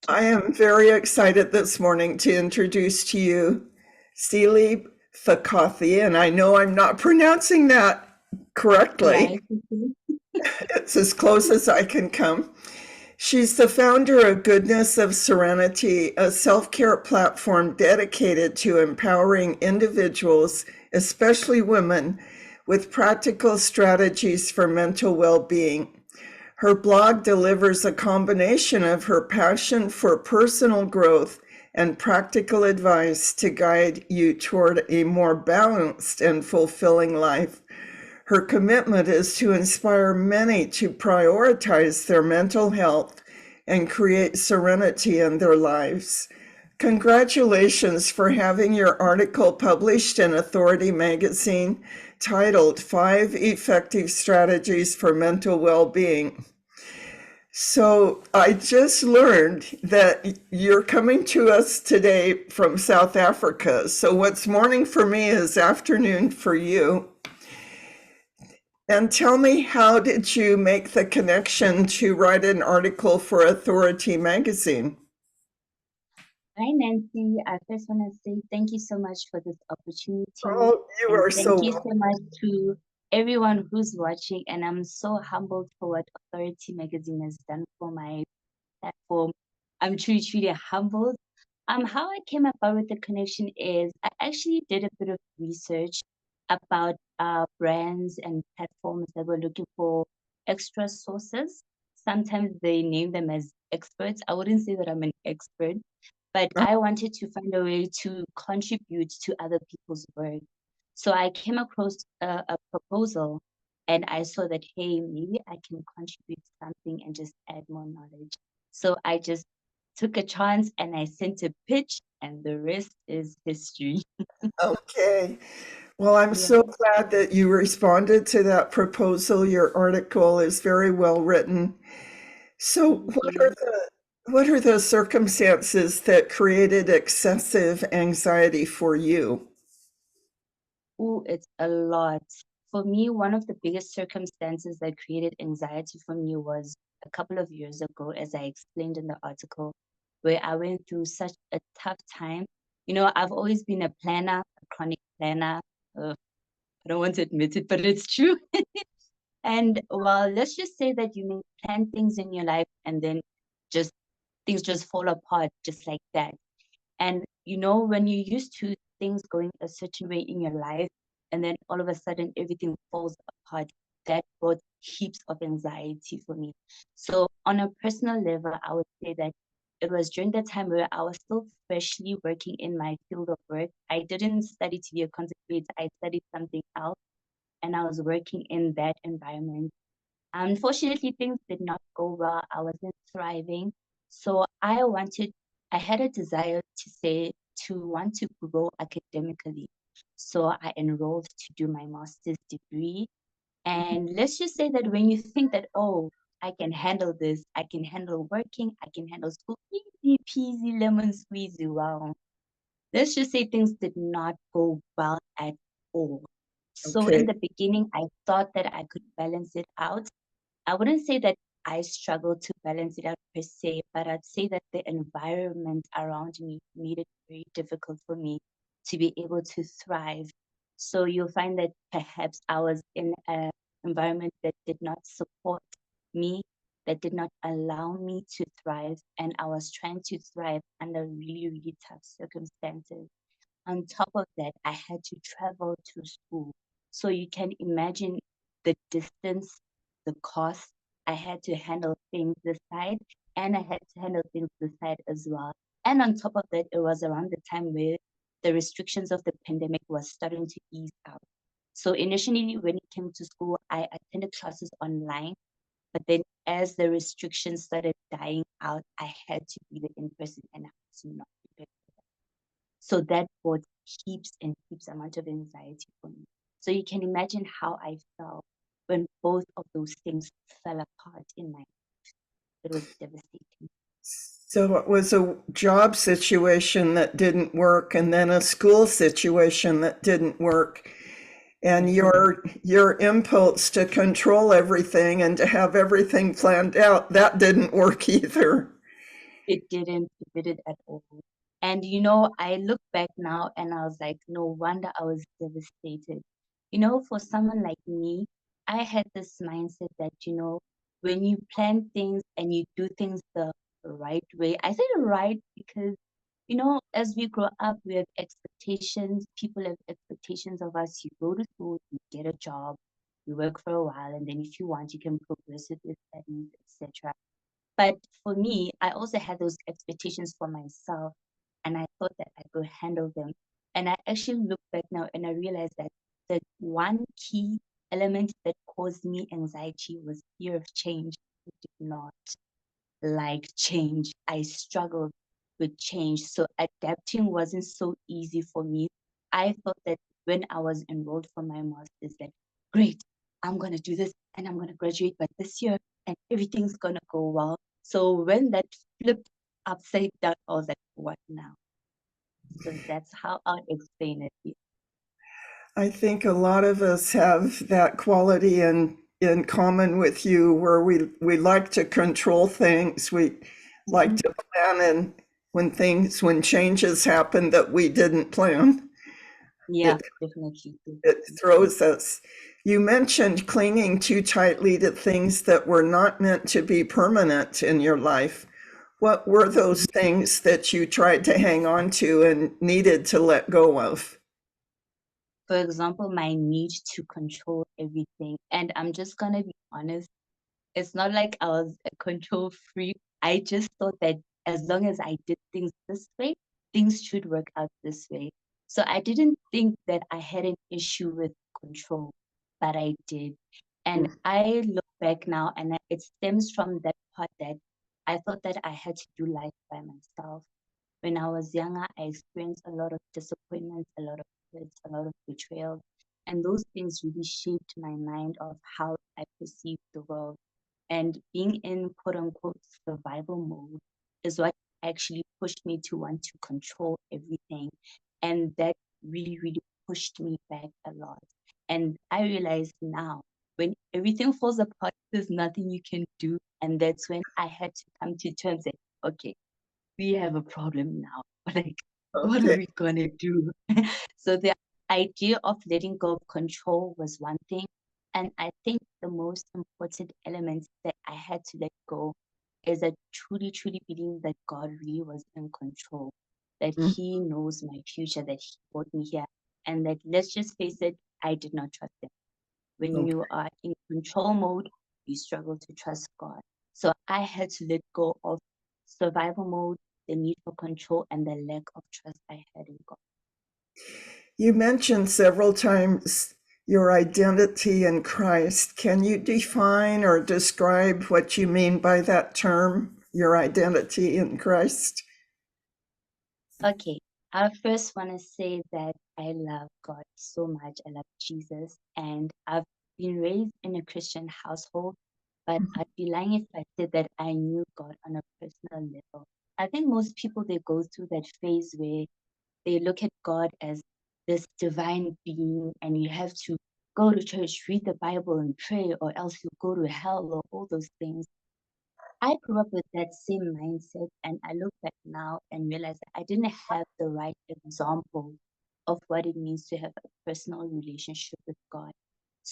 I am very excited this morning to introduce to you Seeley Thakothy, and I know I'm not pronouncing that Yeah, correctly. It's as close as I can come. She's the founder of Goodness of Serenity, a self-care platform dedicated to empowering individuals, especially women, with practical strategies for mental well-being. Her blog delivers a combination of her passion for personal growth and practical advice to guide you toward a more balanced and fulfilling life. Her commitment is to inspire many to prioritize their mental health and create serenity in their lives. Congratulations for having your article published in Authority magazine titled Five Effective Strategies for Mental Well-Being. So I just learned that you're coming to us today from South Africa. So what's morning for me is afternoon for you. And tell me, how did you make the connection to write an article for Authority magazine? Hi, Nancy. I first want to say thank you so much for this opportunity. Oh, you And are thank so you welcome. so much to everyone who's watching. And I'm so humbled for what Authority Magazine has done for my platform. I'm truly, truly humbled. How I came about with the connection is I actually did a bit of research about brands and platforms that were looking for extra sources. Sometimes they name them as experts. I wouldn't say that I'm an expert, but I wanted to find a way to contribute to other people's work. So I came across a proposal and I saw that, hey, maybe I can contribute something and just add more knowledge. So I just took a chance and I sent a pitch, and the rest is history. Okay. Well, I'm so Yeah. glad that you responded to that proposal. Your article is very well written. So Thank you. what are the circumstances that created excessive anxiety for you? Oh, it's a lot. For me, one of the biggest circumstances that created anxiety for me was a couple of years ago, as I explained in the article, where I went through such a tough time. I've always been a planner, a chronic planner. I don't want to admit it, but it's true. And well, let's just say that you may plan things in your life and then just things just fall apart just like that. And when you're used to things going a certain way in your life, and then all of a sudden everything falls apart, that brought heaps of anxiety for me. So, on a personal level, I would say that it was during the time where I was still freshly working in my field of work. I didn't study to be a content creator, I studied something else, and I was working in that environment. Unfortunately, things did not go well. I wasn't thriving. So I had a desire to want to grow academically. So I enrolled to do my master's degree. And let's just say that when you think that, oh, I can handle this, I can handle working, I can handle school, easy peasy lemon squeezy, wow. Let's just say things did not go well at all. So in Okay. the beginning, I thought that I could balance it out. I wouldn't say that I struggled to balance it out per se, but I'd say that the environment around me made it very difficult for me to be able to thrive. So you'll find that perhaps I was in an environment that did not support me, that did not allow me to thrive, and I was trying to thrive under really, really tough circumstances. On top of that, I had to travel to school. So you can imagine the distance, the cost. I had to handle things this side and I had to handle things this side as well. And on top of that, it was around the time where the restrictions of the pandemic was starting to ease out. So initially, when it came to school, I attended classes online. But then as the restrictions started dying out, I had to be the in person and I was not prepared. So that brought heaps and heaps amount of anxiety for me. So you can imagine how I felt when both of those things fell apart in my life. It was devastating. So it was a job situation that didn't work and then a school situation that didn't work. And Mhm. your impulse to control everything and to have everything planned out, that didn't work either. It didn't at all. And I look back now and I was like, no wonder I was devastated. For someone like me, I had this mindset that, when you plan things and you do things the right way, I say right because, as we grow up, we have expectations. People have expectations of us. You go to school, you get a job, you work for a while, and then if you want, you can progress with your studies, etc. But for me, I also had those expectations for myself, and I thought that I could handle them. And I actually look back now and I realized that the one key element that caused me anxiety was fear of change. I did not like change. I struggled with change. So adapting wasn't so easy for me. I thought that when I was enrolled for my master's, that great, I'm gonna do this and I'm gonna graduate by this year and everything's gonna go well. So when that flipped upside down, I was like, what now? So that's how I'll explain it. Yeah. I think a lot of us have that quality in common with you where we like to control things. We like Mhm. to plan and when changes happen that we didn't plan, Yeah, it definitely. it Definitely. throws us. You mentioned clinging too tightly to things that were not meant to be permanent in your life. What were those things that you tried to hang on to and needed to let go of? For example, my need to control everything. And I'm just gonna be honest, it's not like I was a control freak. I just thought that as long as I did things this way, things should work out this way. So I didn't think that I had an issue with control, but I did. And I look back now and it stems from that part that I thought that I had to do life by myself. When I was younger, I experienced a lot of disappointments, a lot of hurts, a lot of betrayal. And those things really shaped my mind of how I perceived the world. And being in quote unquote survival mode is what actually pushed me to want to control everything. And that really, really pushed me back a lot. And I realize now when everything falls apart, there's nothing you can do. And that's when I had to come to terms that, okay, we have a problem now. Like, what are Okay. we gonna do? So the idea of letting go of control was one thing. And I think the most important element that I had to let go is that truly, truly believing that God really was in control, that Mm, He knows my future, that He brought me here, and that let's just face it, I did not trust Him. When okay. you are in control mode, you struggle to trust God. So I had to let go of survival mode, the need for control, and the lack of trust I had in God. You mentioned several times your identity in Christ. Can you define or describe what you mean by that term, your identity in Christ? Okay, I first want to say that I love God so much. I love Jesus, and I've been raised in a Christian household, but I'd be lying if I said that I knew God on a personal level. I think most people they go through that phase where they look at God as this divine being, and you have to go to church, read the Bible, and pray, or else you go to hell, or all those things. I grew up with that same mindset, and I look back now and realize that I didn't have the right example of what it means to have a personal relationship with God.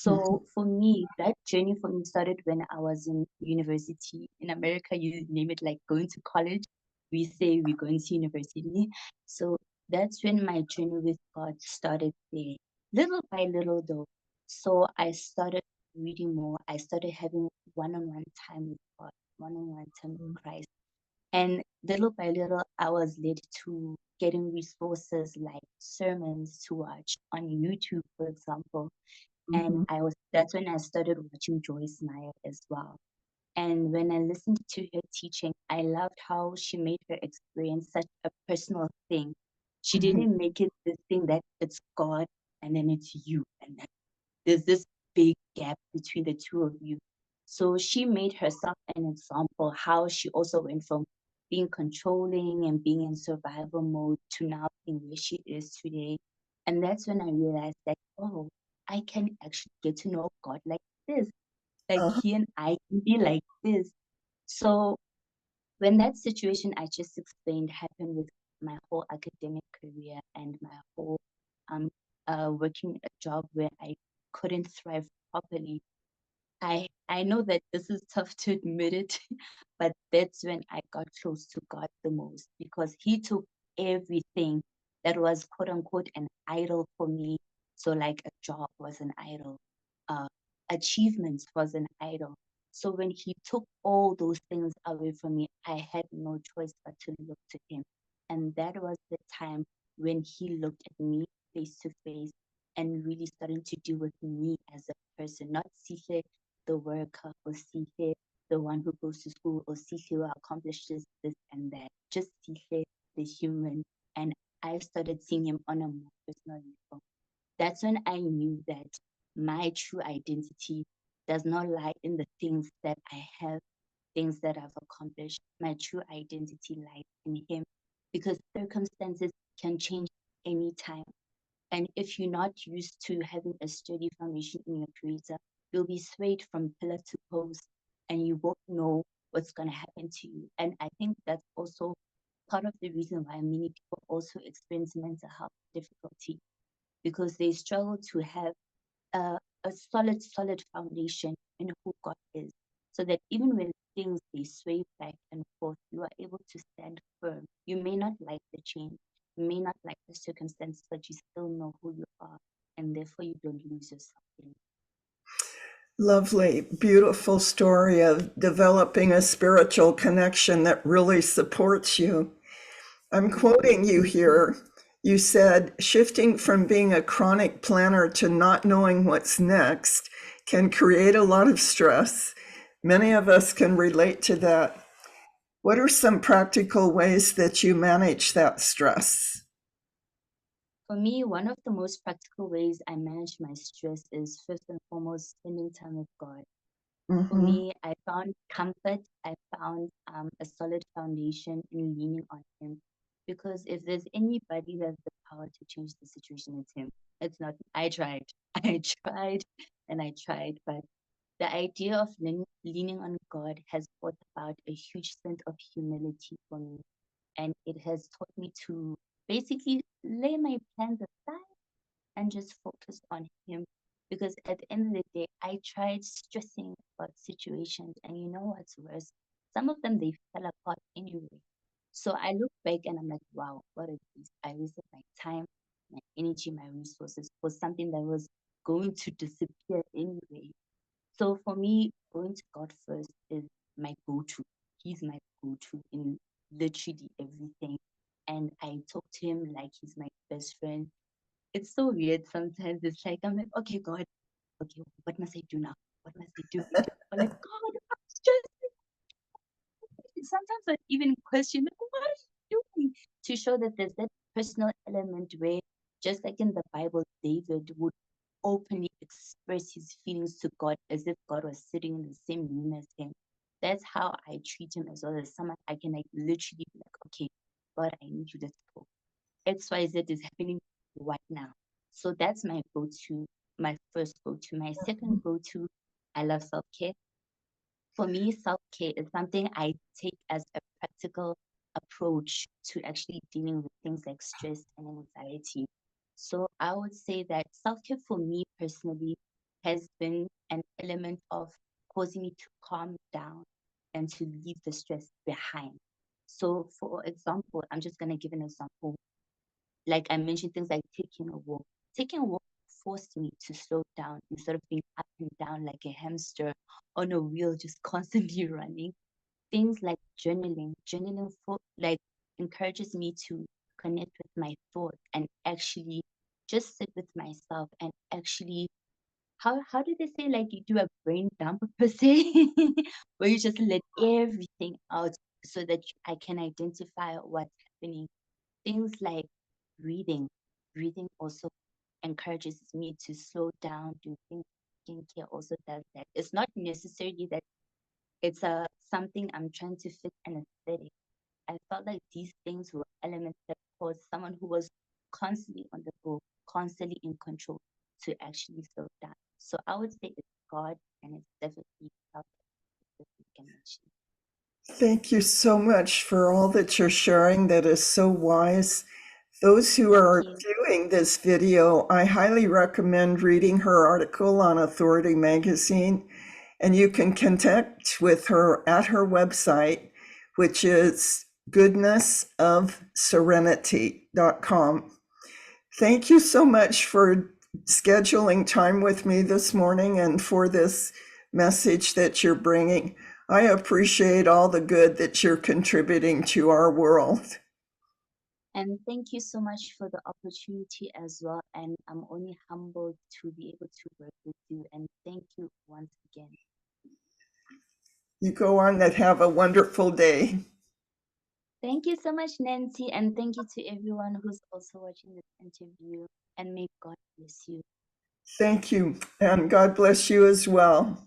Mhm. So for me, that journey for me started when I was in university. In America, you name it like going to college. We say we're going to university. So that's when my journey with God started there, little by little though. So I started reading more. I started having one-on-one time with God, one-on-one time with Christ. And little by little, I was led to getting resources like sermons to watch on YouTube, for example. And Mhm. that's when I started watching Joyce Meyer as well. And when I listened to her teaching, I loved how she made her experience such a personal thing. She Mhm. didn't make it this thing that it's God and then it's you. And then there's this big gap between the two of you. So she made herself an example, how she also went from being controlling and being in survival mode to now being where she is today. And that's when I realized that, oh, I can actually get to know God like this. Like Uh-huh. he and I can be like this. So when that situation I just explained happened with my whole academic career and my whole um working a job where I couldn't thrive properly, I know that this is tough to admit it, but that's when I got close to God the most because He took everything that was quote unquote an idol for me. So like a job was an idol, uh, achievements was an idol. So when He took all those things away from me, I had no choice but to look to Him, and that was the time when He looked at me face to face and really starting to deal with me as a person, not Sihle the worker or Sihle, the one who goes to school, or Sihle who accomplishes this and that. Just Sihle, the human. And I started seeing him on a more personal level. That's when I knew that my true identity does not lie in the things that I have, things that I've accomplished. My true identity lies in him because circumstances can change anytime. And if you're not used to having a sturdy foundation in your creator, you'll be swayed from pillar to post and you won't know what's going to happen to you. And I think that's also part of the reason why many people also experience mental health difficulty because they struggle to have a solid foundation in who God is. So that even when things they sway back and forth, you are able to stand firm. You may not like the change, you may not like the circumstances, but you still know who you are, and therefore you don't lose yourself in it. Lovely, beautiful story of developing a spiritual connection that really supports you. I'm quoting you here. You said, shifting from being a chronic planner to not knowing what's next can create a lot of stress. Many of us can relate to that. What are some practical ways that you manage that stress? For me, one of the most practical ways I manage my stress is first and foremost spending time with God. For Mm-hmm. me, I found comfort, I found a solid foundation in leaning on Him. Because if there's anybody that has the power to change the situation, it's Him. It's not, I tried. I tried and I tried. But the idea of leaning on God has brought about a huge sense of humility for me. And it has taught me to basically lay my plans aside and just focus on him. Because at the end of the day, I tried stressing about situations, and you know what's worse? Some of them they fell apart anyway. So I look back and I'm like, wow, what a waste. I wasted my time, my energy, my resources for something that was going to disappear anyway. So for me, going to God first is my go-to. He's my go-to in literally everything. And I talk to him like he's my best friend. It's so weird sometimes. It's like I'm like, okay, God, okay, what must I do now? What must I do? I'm like, God, I'm stressed. Sometimes I even question, like, what are you doing? To show that there's that personal element where, just like in the Bible, David would openly express his feelings to God as if God was sitting in the same room as him. That's how I treat him as well as someone I can like literally be like, okay, God, I need you to talk. XYZ is happening right now. So that's my go to, my first go to. My second go to, I love self care. For me, self care is something I take as a practical approach to actually dealing with things like stress and anxiety. So I would say that self care for me personally has been an element of causing me to calm down and to leave the stress behind. So, for example, I'm just going to give an example like I mentioned, things like taking a walk. Taking a walk forced me to slow down instead of being up and down like a hamster on a wheel, just constantly running. Things like journaling. Journaling for like encourages me to connect with my thoughts and actually just sit with myself and actually how do they say like you do a brain dump per se where you just let everything out so that I can identify what's happening. Things like breathing. Breathing also encourages me to slow down, do things. Skincare also does that. It's not necessarily that it's a something I'm trying to fit an aesthetic. I felt like these things were elements that caused someone who was constantly on the go, constantly in control, to actually slow down. So I would say it's God and it's definitely self-connection. Thank you so much for all that you're sharing. That is so wise. Those who Thank are you. viewing this video, I highly recommend reading her article on Authority Magazine, and you can connect with her at her website, which is goodnessofserenity.com. Thank you so much for scheduling time with me this morning and for this message that you're bringing. I appreciate all the good that you're contributing to our world. And thank you so much for the opportunity as well. And I'm only humbled to be able to work with you. And thank you once again. You go on and have a wonderful day. Thank you so much, Nancy. And thank you to everyone who's also watching this interview. And may God bless you. Thank you, and God bless you as well.